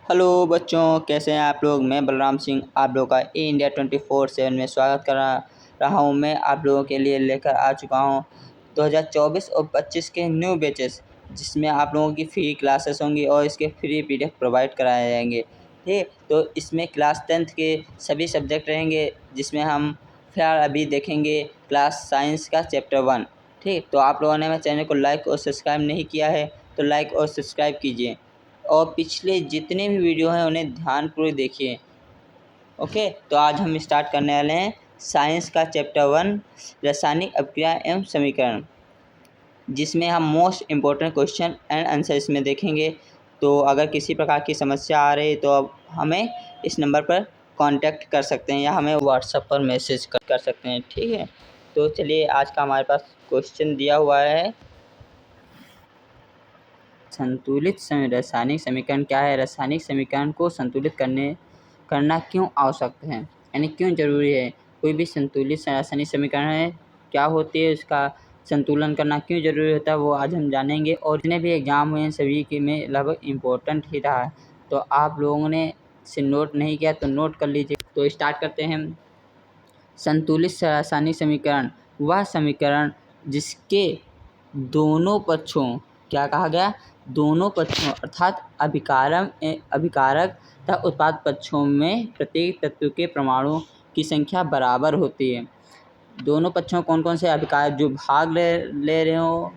Hello बच्चों, कैसे हैं आप लोग। मैं बलराम सिंह आप लोगों का इंडिया 24/7 में स्वागत कर रहा हूं। मैं आप लोगों के लिए लेकर आ चुका हूं 2024 और 25 के न्यू बैचेस, जिसमें आप लोगों की फ्री क्लासेस होंगी और इसके फ्री पीडीएफ प्रोवाइड कराए जाएंगे। ठीक, तो इसमें क्लास 10th के सभी सब्जेक्ट रहेंगे, जिसमें हम फिलहाल अभी देखेंगे क्लास साइंस का चैप्टर 1। ठीक, तो आप लोगों ने मेरे चैनल को लाइक और सब्सक्राइब नहीं किया है तो लाइक और सब्सक्राइब कीजिए और पिछले जितने भी वीडियो हैं उन्हें ध्यानपूर्वक देखिए। ओके, तो आज हम स्टार्ट करने वाले हैं साइंस का चैप्टर 1 रासायनिक अभिक्रिया एवं समीकरण, जिसमें हम most important question and answer इसमें देखेंगे। तो अगर किसी प्रकार की समस्या आ रही तो अब हमें इस नंबर पर कांटेक्ट कर सकते हैं या हमें व्हाट्सएप पर मैसेज कर सकते हैं। ठीक है, तो चलिए आज का हमारे पास क्वेश्चन दिया हुआ है। संतुलित रासायनिक समीकरण क्या है। रासायनिक समीकरण को संतुलित करना क्यों आवश्यक है, यानी क्यों जरूरी है। कोई भी संतुलित रासायनिक समीकरण है, क्या होती है, उसका संतुलन करना क्यों जरूरी होता है, वो आज हम जानेंगे। और जितने भी एग्जाम हुए हैं सभी के में लगभग इम्पोर्टेंट ही रहा है। तो आप लोगों ने इसे नोट नहीं किया तो नोट कर लीजिए। तो स्टार्ट करते हैं। संतुलित रासायनिक समीकरण वह समीकरण जिसके दोनों पक्षों, क्या कहा गया, दोनों पक्षों अर्थात अभिकारक तथा उत्पाद पक्षों में प्रत्येक तत्व के परमाणुओं की संख्या बराबर होती है। दोनों पक्षों कौन कौन से अभिकारक, जो भाग ले रहे हो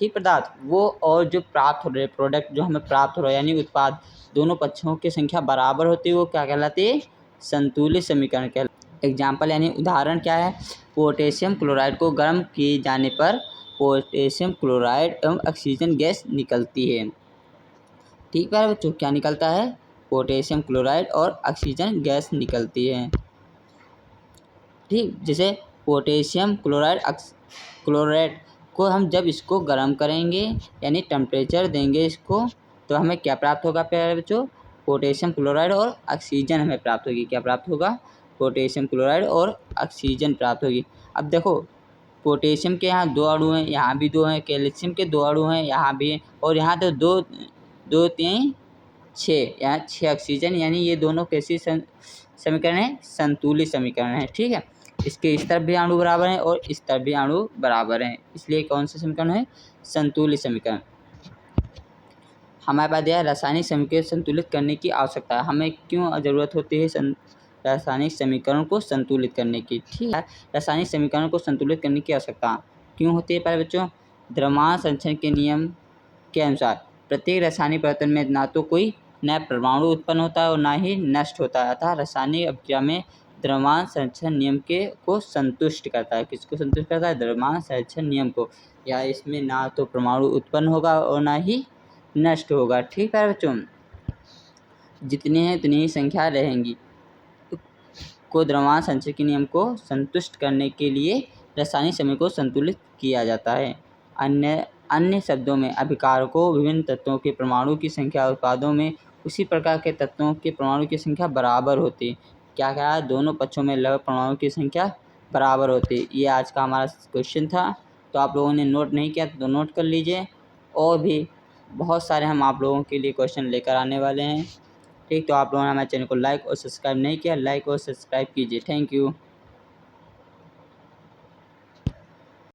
ठीक पदार्थ वो, और जो प्राप्त हो रहे प्रोडक्ट जो हमें प्राप्त हो रहा है यानी उत्पाद, दोनों पक्षों की संख्या बराबर होती है, वो क्या कहलाती है, संतुलित समीकरण कहलाती है। एग्जाम्पल यानी उदाहरण क्या है, पोटेशियम क्लोराइड को गर्म किए जाने पर पोटेशियम क्लोराइड एवं ऑक्सीजन गैस निकलती है। ठीक है बच्चों, क्या निकलता है, पोटेशियम क्लोराइड और ऑक्सीजन गैस निकलती है। ठीक, जैसे पोटेशियम क्लोराइड को हम जब इसको गर्म करेंगे यानी टेम्परेचर देंगे इसको, तो हमें क्या प्राप्त होगा प्यारे बच्चों, पोटेशियम क्लोराइड और ऑक्सीजन हमें प्राप्त होगी। क्या प्राप्त होगा, पोटेशियम क्लोराइड और ऑक्सीजन प्राप्त होगी। अब देखो, पोटेशियम के यहाँ 2 अणु हैं, यहाँ भी 2 हैं, कैल्शियम के 2 अणु हैं, यहाँ भी हैं, और यहाँ तो 2 2 3 6, यहाँ 6 ऑक्सीजन, यानी ये दोनों कैसी समीकरण है, संतुलित समीकरण है। ठीक है, इसके इस तरफ भी अणु बराबर हैं और इस तरफ भी अणु बराबर हैं, इसलिए कौन सा समीकरण है, संतुलित समीकरण। हमारे पास दिया है रासायनिक समीकरण संतुलित करने की आवश्यकता है। हमें क्यों ज़रूरत होती है रासायनिक समीकरण को संतुलित करने की। ठीक है, रासायनिक समीकरण को संतुलित करने की आवश्यकता क्यों होती है प्यारे बच्चों, द्रव्यमान संचरण के नियम के अनुसार प्रत्येक रासायनिक परिवर्तन में ना तो कोई नया परमाणु उत्पन्न होता है और ना ही नष्ट होता है, अतः रासायनिक अभिक्रिया में द्रव्यमान संचरण नियम को संतुष्ट करता है। किसको संतुष्ट करता है, द्रव्यमान संचरण नियम को। या इसमें ना तो परमाणु उत्पन्न होगा और ना ही नष्ट होगा। ठीक है बच्चों, जितनी है उतनी ही संख्या रहेंगी। को द्रव्यमान संचरण के नियम को संतुष्ट करने के लिए रासायनिक समीकरण को संतुलित किया जाता है। अन्य शब्दों में अभिकारकों विभिन्न तत्वों के परमाणु की संख्या उत्पादों में उसी प्रकार के तत्वों के परमाणु की संख्या बराबर होती है। क्या कहा, दोनों पक्षों में लगभग परमाणु की संख्या बराबर होती है। ये आज का हमारा क्वेश्चन था। तो आप लोगों ने नोट नहीं किया तो नोट कर लीजिए, और भी बहुत सारे हम आप लोगों के लिए क्वेश्चन लेकर आने वाले हैं। ठीक, तो आप लोगों ने हमारे चैनल को लाइक और सब्सक्राइब नहीं किया, लाइक और सब्सक्राइब कीजिए। Thank you.